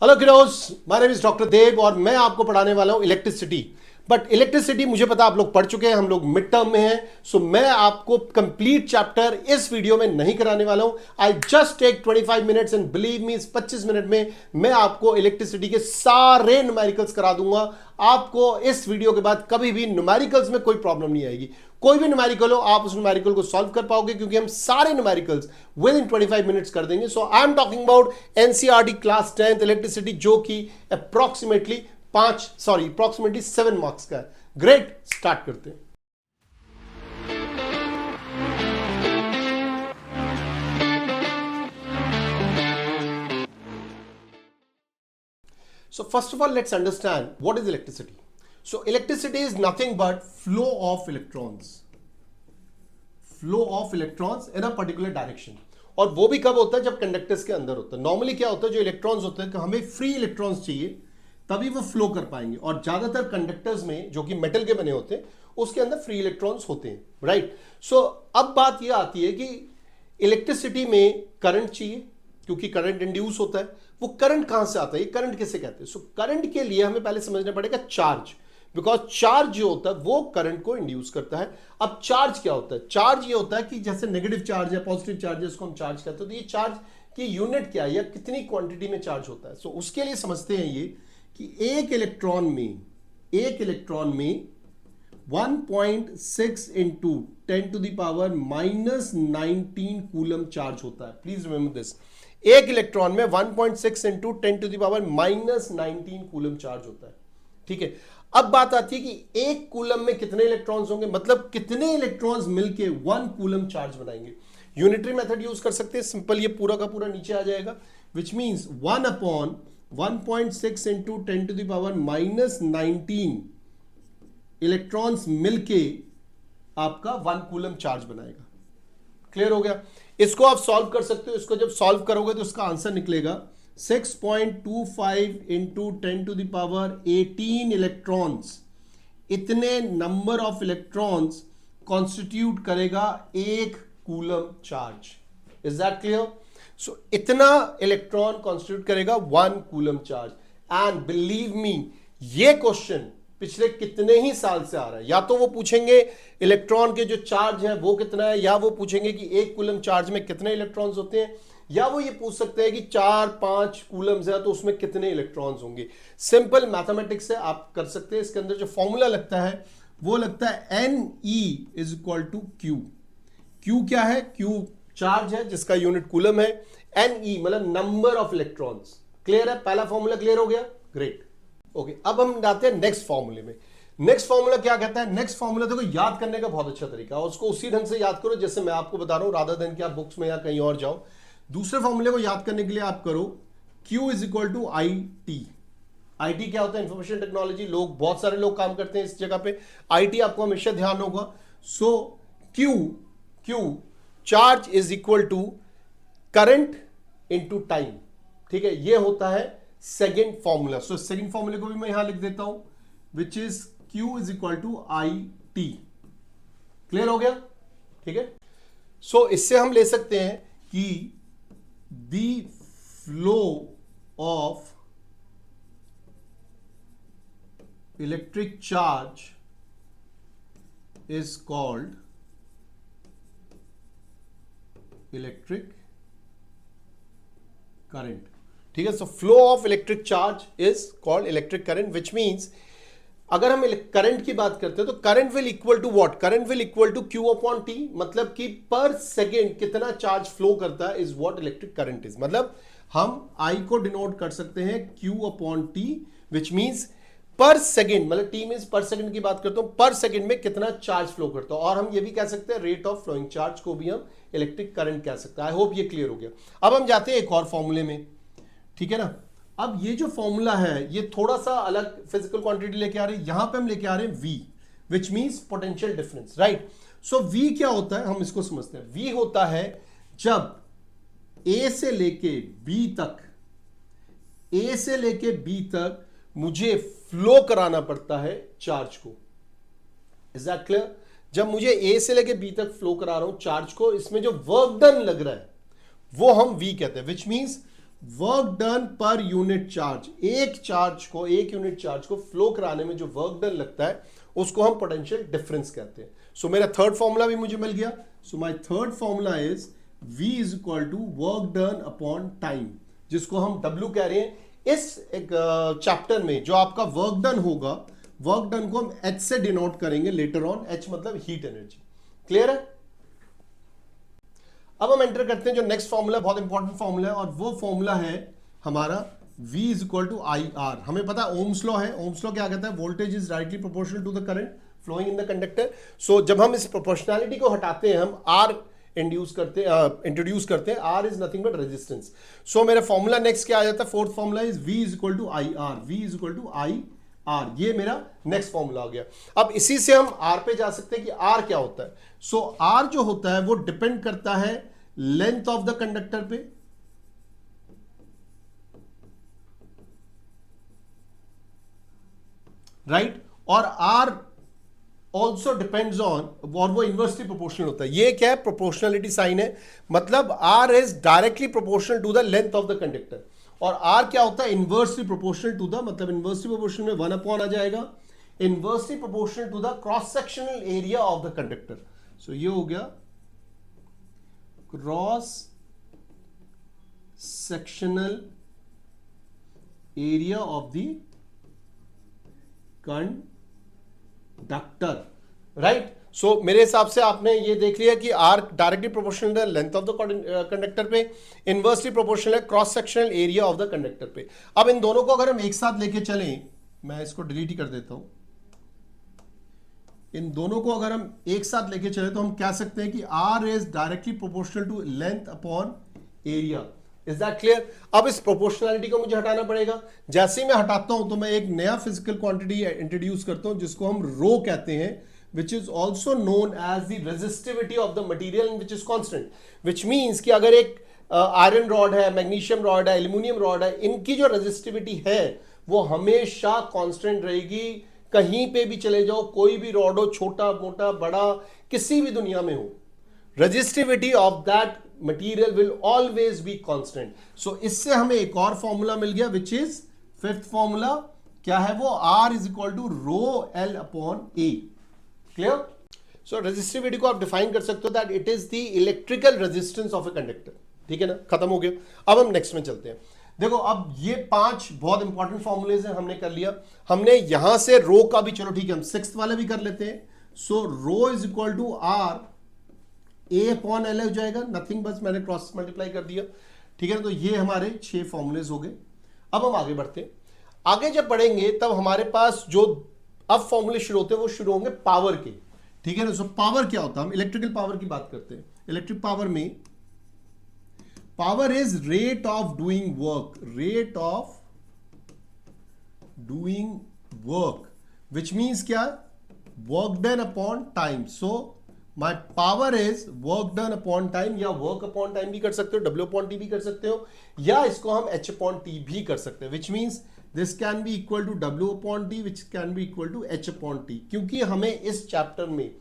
Hello kiddos, my name is doctor Dev और मैं आपको पढ़ाने वाला हूं इलेक्ट्रिसिटी। बट इलेक्ट्रिसिटी मुझे पता आप लोग पढ़ चुके हैं, हम लोग मिड टर्म में हैं, सो मैं आपको कंप्लीट चैप्टर इस वीडियो में नहीं कराने वाला हूं। I just take 25 minutes and believe me, इस 25 मिनट में मैं आपको इलेक्ट्रिसिटी के सारे न्यूमेरिकल्स करा दूंगा। आपको इस वीडियो के बाद कभी भी न्यूमेरिकल्स में कोई प्रॉब्लम नहीं आएगी। कोई भी न्यूमेरिकल हो आप उस न्यूमेरिकल को सॉल्व कर पाओगे, क्योंकि हम सारे न्यूमेरिकल्स विद इन 25 मिनट्स कर देंगे। So I am talking about NCERT class 10th electricity, जो कि अप्रोक्सीमेटली 7 मार्क्स का है। ग्रेट, स्टार्ट करते हैं। So first of all, let's understand what is electricity. So electricity is nothing but flow of electrons. Flow of electrons in a particular direction. और वो भी कब होता है? जब कंडक्टर्स के अंदर होता है। नॉर्मली क्या होता है, जो इलेक्ट्रॉन्स होते हैं, हमें फ्री इलेक्ट्रॉन्स चाहिए तभी वो फ्लो कर पाएंगे, और ज्यादातर कंडक्टर्स में जो कि मेटल के बने होते हैं उसके अंदर फ्री इलेक्ट्रॉन्स होते हैं, राइट। सो अब बात ये आती है कि इलेक्ट्रिसिटी में करंट चाहिए, क्योंकि करंट इंड्यूस होता है। वो करंट कहां से आता है, ये करंट किसे कहते हैं? सो करंट के लिए हमें पहले समझना पड़ेगा चार्ज, बिकॉज चार्ज जो होता है वो करंट को इंड्यूस करता है। अब चार्ज क्या होता है? चार्ज ये होता है कि जैसे नेगेटिव चार्ज है, पॉजिटिव चार्ज है, उसको हम चार्ज कहते हैं। तो ये चार्ज की यूनिट क्या है या कितनी क्वांटिटी में चार्ज होता है? सो उसके लिए समझते हैं ये कि एक इलेक्ट्रॉन में 1.6 into 10 to the power -19 coulomb charge होता है। Please remember this. एक इलेक्ट्रॉन में 1.6 into 10 to the power -19 coulomb charge होता है, ठीक है। अब बात आती है कि एक कूलम में कितने इलेक्ट्रॉन्स होंगे, मतलब कितने इलेक्ट्रॉन्स मिलके 1 कूलम चार्ज बनाएंगे। यूनिटरी मेथड यूज कर सकते हैं, सिंपल, ये पूरा का पूरा नीचे आ जाएगा, which means 1 upon 1.6 into 10 to the power -19 electrons मिलके आपका 1 कूलम चार्ज बनाएगा। क्लियर हो गया? इसको आप सॉल्व कर सकते हो। इसको जब सॉल्व करोगे तो उसका आंसर निकलेगा 6.25 into 10 to the power 18 electrons. इतने नंबर ऑफ इलेक्ट्रॉन्स कॉन्स्टिट्यूट करेगा एक coulomb charge. Is that clear? So इतना इलेक्ट्रॉन कॉन्स्टिट्यूट करेगा 1 coulomb charge. And believe me, ये क्वेश्चन पिछले कितने ही साल से आ रहा है। या तो वो पूछेंगे इलेक्ट्रॉन के जो चार्ज है वो कितना है, या वो पूछेंगे कि एक कूलम चार्ज में कितने इलेक्ट्रॉन्स होते हैं, या वो ये पूछ सकते हैं कि 4-5 कूलम्स है तो उसमें कितने इलेक्ट्रॉन्स होंगे। सिंपल मैथमेटिक्स है, आप कर सकते हैं। इसके अंदर जो फॉर्मूला लगता है वो लगता है Ne is equal to Q। Q क्या है? Q चार्ज है जिसका यूनिट कूलम है, Ne मतलब नंबर ऑफ इलेक्ट्रॉन्स। क्लियर है? पहला फॉर्मूला क्लियर हो गया? Great, okay. अब हम जाते हैं नेक्स्ट फॉर्मूले में। नेक्स्ट फॉर्मूला क्या कहता है? नेक्स्ट फॉर्मूला देखो, याद करने का बहुत अच्छा तरीका है, और उसको उसी ढंग से याद करो जैसे मैं आपको बता रहा हूं, रादर देन कि आप बुक्स में या कहीं और जाओ। दूसरे फॉर्मूले को याद करने के लिए आप करो Q is equal to IT। IT क्या होता है? Information technology. लोग, बहुत सारे लोग काम करते हैं इस जगह पे। IT आपको हमेशा ध्यान होगा। So Q charge is equal to current into time, ठीक है। ये होता है सेकेंड फॉर्मूला। सो सेकेंड फॉर्मूले को भी मैं यहां लिख देता हूं, which is Q is equal to IT। Clear हो गया? ठीक है। सो इससे हम ले सकते हैं कि the flow of electric charge is called electric current, ठीक है। So flow of electric charge is called electric current, which means अगर हम करंट की बात करते हैं तो current will equal to what? Current will equal to Q upon T, मतलब कि पर सेकेंड कितना चार्ज फ्लो करता है is what electric current is. मतलब हम I को डिनोट कर सकते हैं Q upon T, which means पर सेकेंड, मतलब T मीन्स पर सेकेंड की बात करता हूं, पर सेकेंड में कितना चार्ज फ्लो करता है। और हम ये भी कह सकते हैं रेट ऑफ फ्लोइंग चार्ज को भी हम इलेक्ट्रिक करंट कह सकते हैं। आई होप ये क्लियर हो गया। अब हम जाते हैं एक और फॉर्मूले में, ठीक है ना। अब ये जो फॉर्मूला है ये थोड़ा सा अलग फिजिकल क्वांटिटी लेके आ रहे हैं। यहां पे हम लेके आ रहे हैं V, which means potential difference, right. So V क्या होता है, हम इसको समझते हैं। V होता है जब A से लेके B तक मुझे फ्लो कराना पड़ता है चार्ज को। Is that clear? जब मुझे A से लेके B तक फ्लो करा रहा हूं चार्ज को, इसमें जो वर्क डन लग रहा है वो हम V कहते हैं, which means work done per unit charge, एक यूनिट चार्ज को फ्लो कराने में जो वर्क डन लगता है उसको हम पोटेंशियल डिफरेंस कहते हैं। सो मेरा थर्ड फॉर्मूला भी मुझे मिल गया। So my third formula is V is equal to work done upon time, जिसको हम W कह रहे हैं। इस एक चैप्टर में जो आपका वर्क डन होगा, वर्क डन को हम H से डिनोट करेंगे लेटर ऑन। H मतलब हीट एनर्जी। क्लियर है? अब हम एंटर करते हैं जो नेक्स्ट फॉर्मूला, बहुत इंपॉर्टेंट फॉर्मूला है, और वो फॉर्मूला है हमारा V is equal to IR। हमें पता है ओम्स लॉ है। ओम्स लॉ क्या कहता है? Voltage is directly proportional to the current flowing in the conductor. So जब हम इस प्रोपोर्शनैलिटी को हटाते हैं, हम R इंट्रोड्यूस करते हैं। R is nothing but resistance. So मेरा फॉर्मूला नेक्स्ट क्या आ जाता है? Fourth formula is V is equal to IR। V is equal to IR, ये मेरा नेक्स्ट फॉर्मूला आ गया। अब इसी से हम R पे जा सकते हैं कि R क्या होता है। सो R जो होता है वो डिपेंड करता है लेंथ ऑफ द कंडक्टर पे, राइट, और R ऑल्सो डिपेंड्स ऑन, और वो इनवर्सली प्रोपोर्शनल होता है। ये क्या है? प्रोपोर्शनलिटी साइन है, मतलब R is directly proportional to the length of the conductor. और R क्या होता है? इनवर्सली प्रोपोर्शनल टू द, मतलब इनवर्सली प्रोपोर्शनल में 1 अपॉन आ जाएगा, inversely proportional to the cross sectional area of the conductor. So ये हो गया cross sectional area of the conductor, right. So मेरे हिसाब से आपने ये देख लिया कि R डायरेक्टली प्रोपोर्शनल है लेंथ ऑफ द कंडक्टर पे, इनवर्सली प्रोपोर्शनल है cross sectional area of the conductor पे। अब इन दोनों को अगर हम एक साथ लेके चलें, मैं इसको डिलीट ही कर देता हूं, इन दोनों को अगर हम एक साथ लेके चले तो हम कह सकते हैं कि R is directly proportional to length upon area. Is that clear? अब इस प्रोपोर्शनैलिटी को मुझे हटाना पड़ेगा। जैसे ही मैं हटाता हूं तो मैं एक नया फिजिकल क्वांटिटी इंट्रोड्यूस करता हूं जिसको हम रो कहते हैं, which is also known as the resistivity of the material which is constant, which means कि अगर एक आयरन रॉड है, मैग्नीशियम रॉड है, एल्यूमिनियम रॉड है, इनकी जो रेजिस्टिविटी है वो हमेशा कांस्टेंट रहेगी। कहीं पे भी चले जाओ, कोई भी रॉड हो, छोटा मोटा बड़ा, किसी भी दुनिया में हो, resistivity of that material will always be constant. So इससे हमें एक और फॉर्मूला मिल गया विच इज फिफ्थ फॉर्मूला। क्या है वो? R is equal to rho L upon A। Clear? So resistivity को आप डिफाइन कर सकते हो that it is the electrical resistance of a conductor. ठीक है ना? खत्म हो गया। अब हम नेक्स्ट में चलते हैं। देखो, अब ये 5 बहुत इंपॉर्टेंट फॉर्मूलेज हैं, हमने कर लिया। हमने यहां से रो का भी, चलो ठीक है, हम सिक्स्थ वाला भी कर लेते हैं। So rho is equal to R A upon L हो जाएगा, नथिंग, बस मैंने क्रॉस मल्टीप्लाई कर दिया। ठीक है ना? तो ये हमारे 6 फॉर्मूलेज हो गए। अब हम आगे बढ़ते हैं। आगे जब बढ़ेंगे तब हमारे पास जो अब फॉर्मूले शुरू होते हैं वो शुरू होंगे पावर के। ठीक है ना? सो पावर क्या होता है? हम इलेक्ट्रिकल पावर की बात करते हैं। इलेक्ट्रिक पावर में power is rate of doing work, rate of doing work, which means क्या? Work done upon time. So my power is work done upon time, या वर्क अपॉन टाइम भी कर सकते हो, W अपॉन टी भी कर सकते हो, या इसको हम H अपॉन टी भी कर सकते हैं, which means this can be equal to W upon T, which can be equal to H upon T. क्योंकि हमें इस चैप्टर में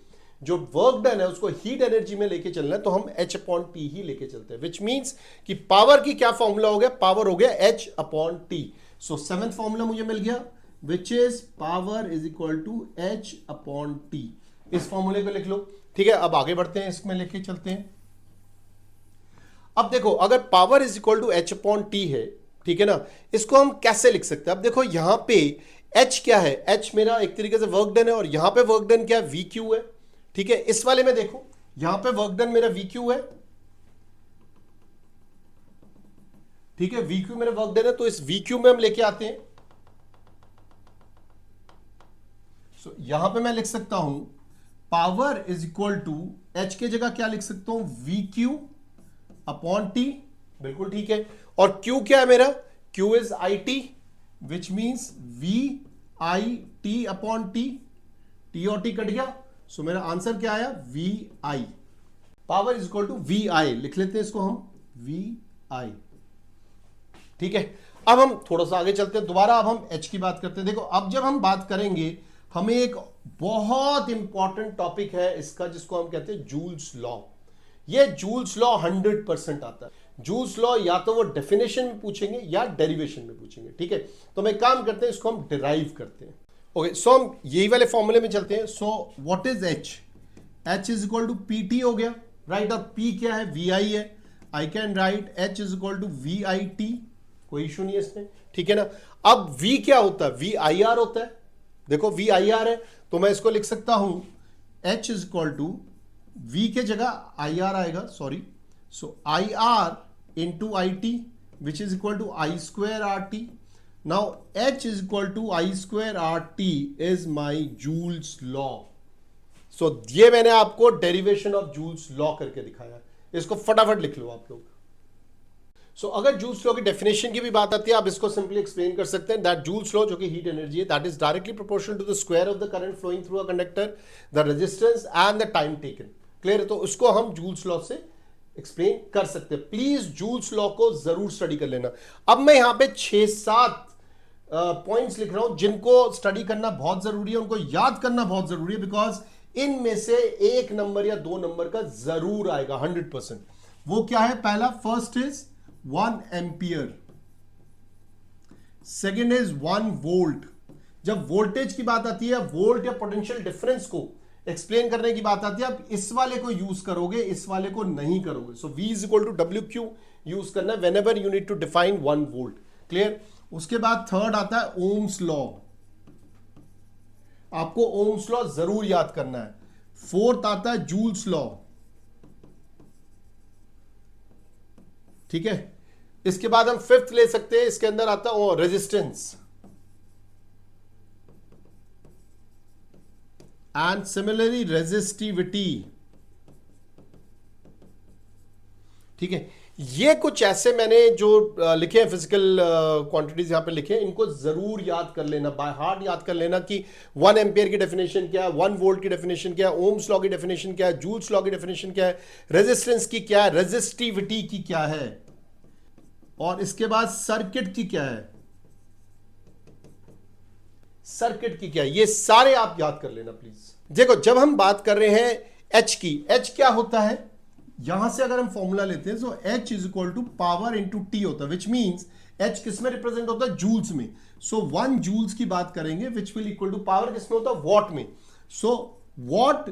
जो वर्क डन है उसको हीट एनर्जी में लेके चलना है, तो हम H अपॉन टी ही लेके चलते हैं, विच मीन्स कि पावर की क्या फॉर्मूला हो गया? पावर हो गया H upon T. So seventh formula मुझे मिल गया, which is power is equal to H upon T. इस फॉर्मूले को लिख लो। ठीक है? अब आगे बढ़ते हैं, इसमें लेके चलते हैं। अब देखो, अगर power is equal to H upon T है, ठीक है ना, इसको हम कैसे लिख सकते हैं? अब देखो यहां पे H क्या है? H मेरा एक तरीके से वर्क डन है, और यहां पे वर्क डन क्या है? VQ है। ठीक है? इस वाले में देखो, यहां पे वर्क डन मेरा VQ है। ठीक है? VQ मेरा वर्क डन है, तो इस VQ में हम लेके आते हैं। सो यहां पे मैं लिख सकता हूं power is equal to H की जगह क्या लिख सकता हूं? VQ upon T. बिल्कुल ठीक है। और Q क्या है मेरा? Q is IT, which means VIT upon T. T और T कट गया, सो मेरा आंसर क्या आया? VI। Power is equal to VI लिख लेते हैं इसको हम, VI। ठीक है? अब हम थोड़ा सा आगे चलते हैं दोबारा। अब हम H की बात करते हैं। देखो, अब जब हम बात करेंगे, हमें एक बहुत इंपॉर्टेंट टॉपिक है इसका, जिसको हम कहते हैं जूल्स लॉ। ये जूल्स लॉ 100% आता है। जूल्स लॉ या तो वो डेफिनेशन में पूछेंगे या डेरिवेशन में पूछेंगे, ठीक है। तो हम एक काम करते हैं, इसको हम डिराइव करते हैं। ओके, सो हम यही वाले फॉर्मूले में चलते हैं। So what is H? H is equal to P T हो गया, राइट। और पी क्या है? वी आई है। I can write H is equal to V I T, कोई इशू नहीं है इसमें, ठीक है ना। अब वी क्या होता है? वी आई आर होता है। देखो वी आई आर है, तो मैं इसको लिख सकता हूं H is equal to V के जगह आई आर आएगा, sorry. So I R into I T which is equal to I square R T. Now H is equal to I square R T is my Joule's law. सो ये मैंने आपको derivation of joules law करके दिखाया, इसको फटाफट लिख लो आप लोग। सो अगर जूल्स लॉ की डेफिनेशन की भी बात आती है, आप इसको सिंपली एक्सप्लेन कर सकते हैं दैट जूल्स लॉ जो कि हीट एनर्जी है, that is directly proportional to the square of the current flowing through a conductor, the resistance and the time taken. Clear है? तो उसको हम जूल्स लॉ से एक्सप्लेन कर सकते हैं। प्लीज जूल्स लॉ को जरूर स्टडी कर लेना। अब मैं यहां पे 6-7 पॉइंट्स लिख रहा हूं जिनको स्टडी करना बहुत जरूरी है, उनको याद करना बहुत जरूरी है, बिकॉज इनमें से 1 नंबर या 2 नंबर का जरूर आएगा 100%। वो क्या है? पहला, first is 1 ampere, second is 1 volt. जब वोल्टेज की बात आती है, वोल्ट या पोटेंशियल डिफरेंस को एक्सप्लेन करने की बात आती है, आप इस वाले को यूज करोगे, इस वाले को नहीं करोगे। So V is equal to W Q use करना है whenever you need to define 1 volt. Clear? उसके बाद थर्ड आता है ओम्स लॉ, आपको ओम्स लॉ जरूर याद करना है। फोर्थ आता है जूल्स लॉ, ठीक है। इसके बाद हम फिफ्थ ले सकते हैं, इसके अंदर आता है रेजिस्टेंस एंड सिमिलरली रेजिस्टिविटी, ठीक है। ये कुछ ऐसे मैंने जो लिखे हैं फिजिकल क्वांटिटीज यहां पे लिखे हैं, इनको जरूर याद कर लेना, बाय हार्ट याद कर लेना कि 1 एम्पियर की डेफिनेशन क्या है, 1 वोल्ट की डेफिनेशन क्या है, ओम्स लॉ की डेफिनेशन क्या है, जूल्स लॉ की डेफिनेशन क्या है, रेजिस्टेंस की क्या है, रेजिस्टिविटी की क्या है, और इसके बाद सर्किट की क्या है, सर्किट की क्या है, ये सारे आप याद कर लेना प्लीज। देखो जब हम बात कर रहे हैं एच की, एच क्या होता है? यहां से अगर हम फॉर्मूला लेते हैं, so H is equal to power into T होता है, विच मीन्स एच किस में रिप्रेजेंट होता है? जूल्स में। सो 1 जूल्स की बात करेंगे which will equal to power किस में होता है? वॉट में। So watt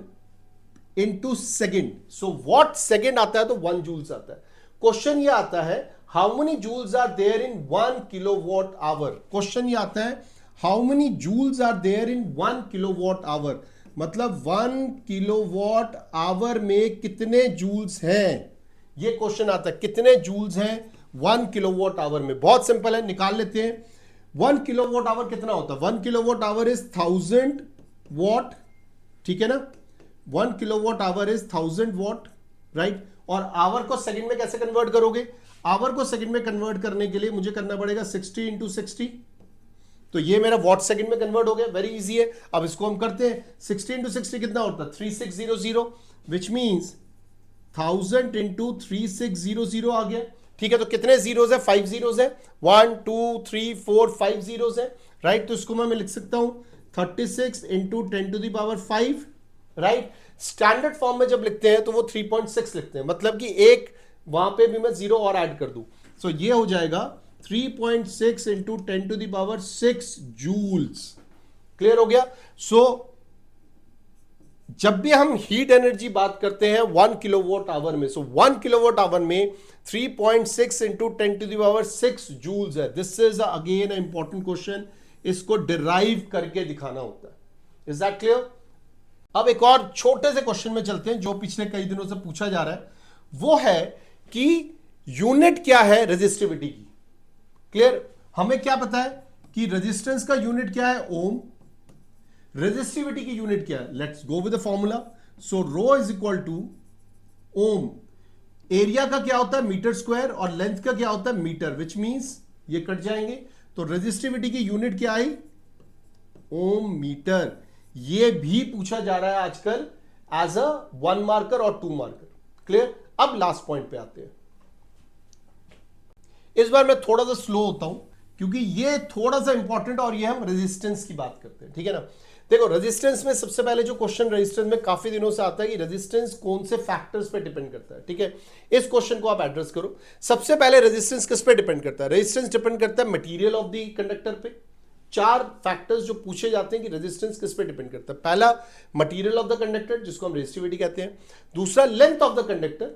into second, so watt second आता है तो 1 जूल्स आता है। क्वेश्चन ये आता है how many joules are there in 1 kilowatt hour. Question ये आता है how many joules are there in 1 kilowatt hour, मतलब 1 किलोवाट आवर में कितने जूल्स हैं, ये क्वेश्चन आता है। कितने जूल्स हैं 1 किलोवाट आवर में? बहुत सिंपल है, निकाल लेते हैं। 1 किलोवाट आवर कितना होता है? 1 किलोवाट आवर इज 1000 वॉट, ठीक है ना। 1 kilowatt our is 1000 what, right. और आवर को सेकंड में कैसे कन्वर्ट करोगे? आवर को सेकंड में कन्वर्ट करने के लिए मुझे करना पड़ेगा 60 इंटू 60, तो ये मेरा वॉट सेकंड में कन्वर्ट हो गया, वेरी इजी है। अब इसको हम करते हैं, 60 इंटू 60 कितना होता है? 3600, विच मीन्स 1000 इंटू 3600 आ गया, ठीक है। तो कितने जीरोस है? 5 जीरोस है, 1 2 3 4 5 जीरोस है, राइट। तो इसको मैं लिख सकता हूं 36 into 10 to the power 5, right. Standard form में जब लिखते हैं तो वो 3.6 लिखते हैं, मतलब कि एक वहां पे भी मैं जीरो और ऐड कर दूं, सो ये हो जाएगा 3.6 into 10 to the power 6 joules. Clear हो गया? सो जब भी हम हीट एनर्जी बात करते हैं 1 किलोवाट आवर में, सो 1 किलोवाट आवर में 3.6 into 10 to the power 6 joules है। This is again important question, इसको डिराइव करके दिखाना होता है। Is that clear? अब एक और छोटे से क्वेश्चन में चलते हैं जो पिछले कई दिनों से पूछा जा रहा है, वो है कि यूनिट क्या है रेजिस्टिविटी की। क्लियर? हमें क्या पता है कि रेजिस्टेंस का यूनिट क्या है? ओम। रेजिस्टिविटी की यूनिट क्या है? Let's go with the formula. So rho is equal to ohm. Area का क्या होता है? मीटर स्क्वायर, और लेंथ का क्या होता है? मीटर, विच मींस ये कट जाएंगे, तो रेजिस्टिविटी की यूनिट क्या आई? ओम मीटर। ये भी पूछा जा रहा है आजकल एज अ 1 मार्कर और 2 मार्कर। क्लियर? अब लास्ट पॉइंट पे आते हैं। इस बार मैं थोड़ा सा स्लो होता हूं क्योंकि ये थोड़ा सा इंपॉर्टेंट, और ये हम रेजिस्टेंस की बात करते हैं, ठीक है ना। देखो रेजिस्टेंस में सबसे पहले जो क्वेश्चन रेजिस्टेंस में काफी दिनों से आता है कि रेजिस्टेंस कौन से फैक्टर्स पे डिपेंड करता है, ठीक है। इस क्वेश्चन को आप एड्रेस करो। सबसे पहले रेजिस्टेंस किस पे डिपेंड करता है? रेजिस्टेंस डिपेंड करता है मटेरियल ऑफ द कंडक्टर पे। चार फैक्टर्स जो पूछे जाते हैं कि रेजिस्टेंस किस पे डिपेंड करता है। पहला मटेरियल ऑफ द कंडक्टर जिसको हम रेजिस्टिविटी कहते हैं, दूसरा लेंथ ऑफ द कंडक्टर,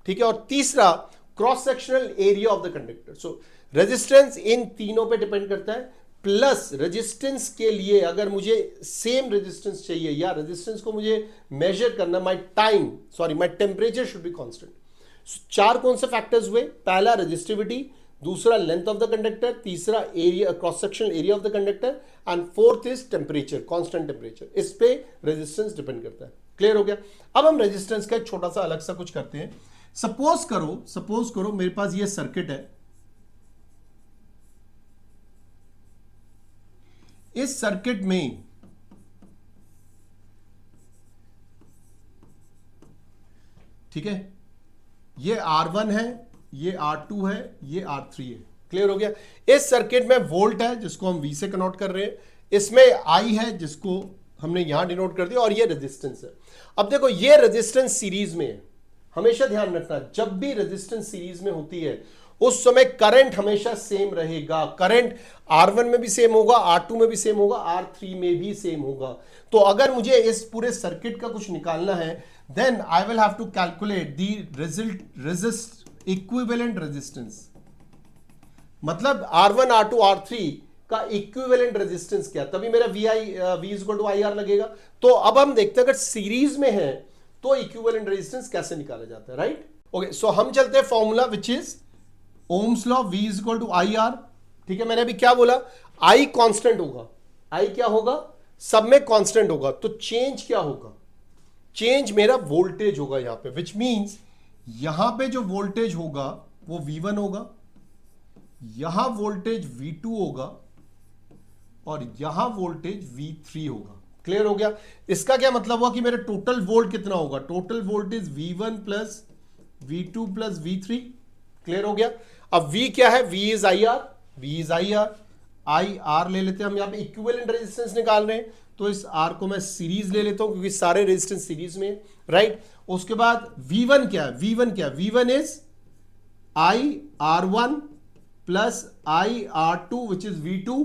ठीक है, और तीसरा cross sectional area of the conductor. So resistance in तीनों पे डिपेंड करता है। प्लस रेजिस्टेंस के लिए अगर मुझे सेम रेजिस्टेंस चाहिए या रेजिस्टेंस को मुझे मेजर करना, my temperature should be constant. चार कौन से फैक्टर्स हुए? पहला रेजिस्टिविटी, दूसरा लेंथ ऑफ द कंडक्टर, तीसरा area cross sectional area of the conductor, and fourth is temperature, constant temperature. इस पे रेजिस्टेंस डिपेंड करता है। क्लियर हो गया? अब हम रेजिस्टेंस का एक छोटा सा अलग सा कुछ करते हैं। सपोज करो मेरे पास ये सर्किट है। इस सर्किट में ठीक है, ये R1 है, ये R2 है, ये R3 है। क्लियर हो गया? इस सर्किट में वोल्ट है जिसको हम V से कनॉट कर रहे हैं, इसमें I है जिसको हमने यहां डिनोट कर दिया, और ये रेजिस्टेंस है। अब देखो ये रेजिस्टेंस सीरीज में है। हमेशा ध्यान रखना, जब भी रेजिस्टेंस सीरीज में होती है उस समय करंट हमेशा सेम रहेगा। करंट R1 में भी सेम होगा, R2 में भी सेम होगा, R3 में भी सेम होगा। तो अगर मुझे इस पूरे सर्किट का कुछ निकालना है, then I will have to calculate the equivalent resistance. मतलब R1, R2, R3 का इक्विवेलेंट रेजिस्टेंस क्या, तभी मेरा V इक्वल टू IR लगेगा। तो अब हम देखते हैं अगर सीरीज में है तो इक्विवेलेंट रेजिस्टेंस कैसे निकाला जाता है, राइट? ओके, सो हम चलते हैं formula which is Ohm's law, V equal to IR। ठीक है, मैंने अभी क्या बोला? I कांस्टेंट होगा। I क्या होगा? सब में कांस्टेंट होगा। तो चेंज क्या होगा? चेंज मेरा वोल्टेज होगा यहां पे, विच मींस यहां पे जो वोल्टेज होगा वो V1 होगा, यहां वोल्टेज V2 होगा, और यहां वोल्टेज V3 होगा। क्लियर हो गया? इसका क्या मतलब हुआ कि मेरा टोटल वोल्ट कितना होगा? Total voltage V1 plus V2 plus V3। Clear हो गया? अब V क्या है? V is IR। IR ले लेते हैं हम, यहां पे इक्विवेलेंट रेजिस्टेंस निकाल रहे हैं, तो इस R को मैं सीरीज ले लेता हूं क्योंकि सारे रेजिस्टेंस सीरीज में, राइट? उसके बाद V1 क्या है? V1 is IR1 plus IR2 which is V2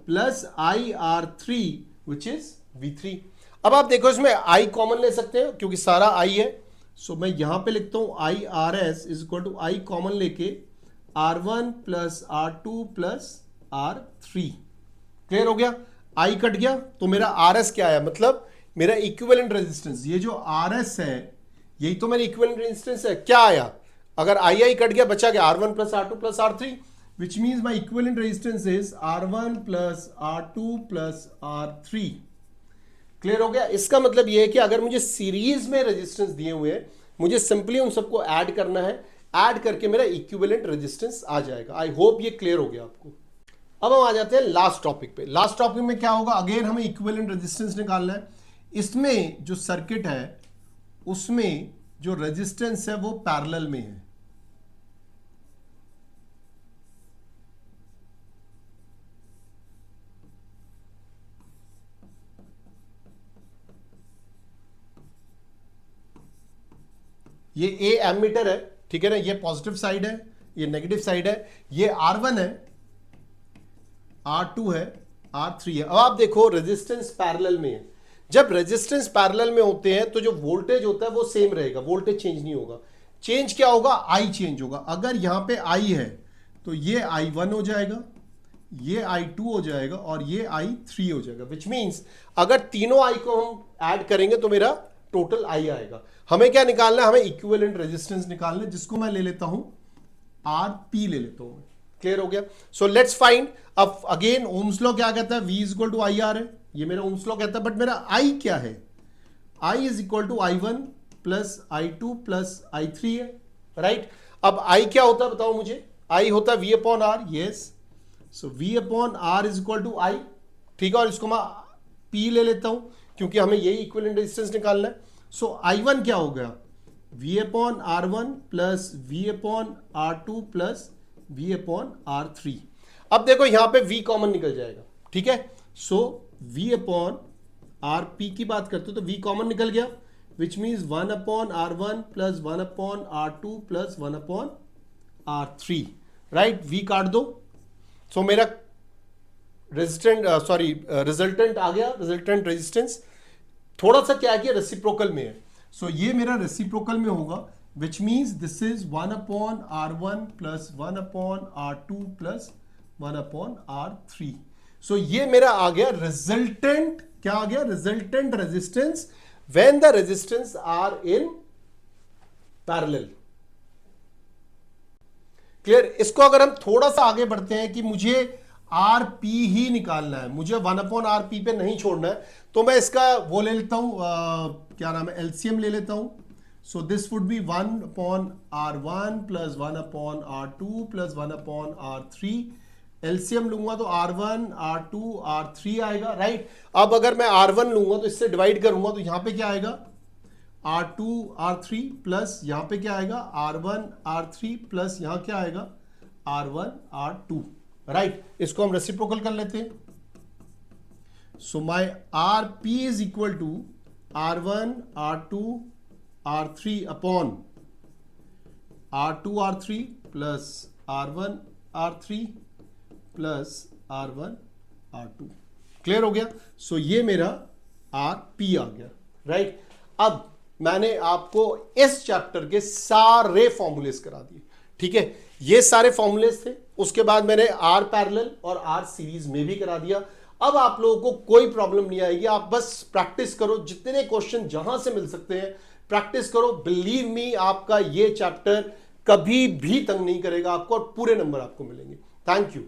plus IR3 which is V3। अब आप देखो इसमें I कॉमन ले सकते हैं क्योंकि सारा I है। सो मैं यहां पे लिखता हूं IRS is equal to I common लेके R1 plus R2 plus R3। Clear हो गया? I कट गया तो मेरा RS क्या आया? मतलब मेरा इक्विवेलेंट रेजिस्टेंस, ये जो RS है यही तो मेरा इक्विवेलेंट रेजिस्टेंस है। क्या आया? अगर I कट गया, बचा गया R1 plus R2 plus R3, which means my equivalent resistance is R1 plus R2 plus R3। Clear हो गया? इसका मतलब यह है कि अगर मुझे सीरीज में रेजिस्टेंस दिए हुए हैं, मुझे सिंपली उन सबको ऐड करना है, ऐड करके मेरा इक्विवेलेंट रेजिस्टेंस आ जाएगा। आई होप ये क्लियर हो गया आपको। अब हम आ जाते हैं लास्ट टॉपिक पे। लास्ट टॉपिक में क्या होगा? अगेन हमें इक्विवेलेंट रेजिस्टेंस निकालना है। इसमें जो सर्किट है उसमें जो रेजिस्टेंस है वो पैरेलल में है। ये A एमीटर है, ठीक है ना? ये पॉजिटिव साइड है, ये नेगेटिव साइड है, ये R1 है, R2 है, R3 है। अब आप देखो रेजिस्टेंस पैरेलल में है। जब रेजिस्टेंस पैरेलल में होते हैं तो जो वोल्टेज होता है वो सेम रहेगा, वोल्टेज चेंज नहीं होगा। चेंज क्या होगा? I चेंज होगा। अगर यहां पे I है तो ये I1 हो जाएगा, ये I2 हो जाएगा, और ये I3 हो जाएगा। विच मीन्स अगर तीनों I को हम ऐड करेंगे तो मेरा टोटल I आएगा। हमें क्या निकालना है? हमें इक्विवेलेंट रेजिस्टेंस निकालना है, जिसको मैं ले लेता हूं RP ले लेता हूं। क्लियर हो गया? So let's find. अब अगेन ओम्स लॉ क्या कहता है? V इक्वल टू IR है, ये मेरा ओम्स लॉ कहता है, बट मेरा I क्या है? I is equal to I1 plus I2 plus I3 है, राइट? अब I क्या होता है बताओ मुझे? I होता है V upon R। Yes, so V upon R is equal to I। ठीक है, और इसको मैं P ले लेता हूं क्योंकि हमें यही इक्विवेलेंट रेजिस्टेंस निकालना है। सो I1 क्या हो गया? V upon R1 plus V upon R2 plus V upon R3। अब देखो यहां पे V कॉमन निकल जाएगा, ठीक है? So V upon R P की बात करते हो तो वी कॉमन निकल गया, which means 1/R1 plus 1/R2 plus 1/R3, right. V काट दो, सो मेरा रेजिस्टेंट रिजल्टेंट आ गया, रिजल्टेंट रेजिस्टेंस थोड़ा सा क्या किया, रेसिप्रोकल में है। सो ये मेरा रेसिप्रोकल में होगा, which means this is 1/R1 plus 1/R2 plus 1/R3। So ये मेरा आ गया रिजल्टेंट, क्या आ गया, resultant resistance when the resistance are in parallel. Clear. इसको अगर हम थोड़ा सा आगे बढ़ते हैं कि मुझे आर पी ही निकालना है, मुझे 1/RP पे नहीं छोड़ना है, तो मैं इसका वो ले लेता हूं, क्या नाम है, एलसीएम ले लेता हूं। So this would be 1/R1 plus 1/R2 plus 1/R3। LCM लूंगा तो R1 R2 R3 आएगा, राइट। अब अगर मैं R1 लूंगा तो इससे डिवाइड करूंगा तो यहां पे क्या आएगा, R2 R3 प्लस यहां पे क्या आएगा, R1 R3 प्लस यहां क्या आएगा, R1 R2, राइट। इसको हम रेसिप्रोकल कर लेते हैं। So my RP is equal to R1 R2 R3 upon R2 R3 plus R1 R3 plus R1 R2। Clear हो गया। सो ये मेरा RP आ गया, राइट। अब मैंने आपको इस चैप्टर के सारे फॉर्मूलेस करा दिए, ठीक है। ये सारे फॉर्मूलेस थे, उसके बाद मैंने आर पैरेलल और आर सीरीज में भी करा दिया। अब आप लोगों को कोई प्रॉब्लम नहीं आएगी, आप बस प्रैक्टिस करो, जितने क्वेश्चन जहां से मिल सकते हैं प्रैक्टिस करो। बिलीव मी, आपका ये चैप्टर कभी भी तंग नहीं करेगा आपको और पूरे नंबर आपको मिलेंगे। Thank you.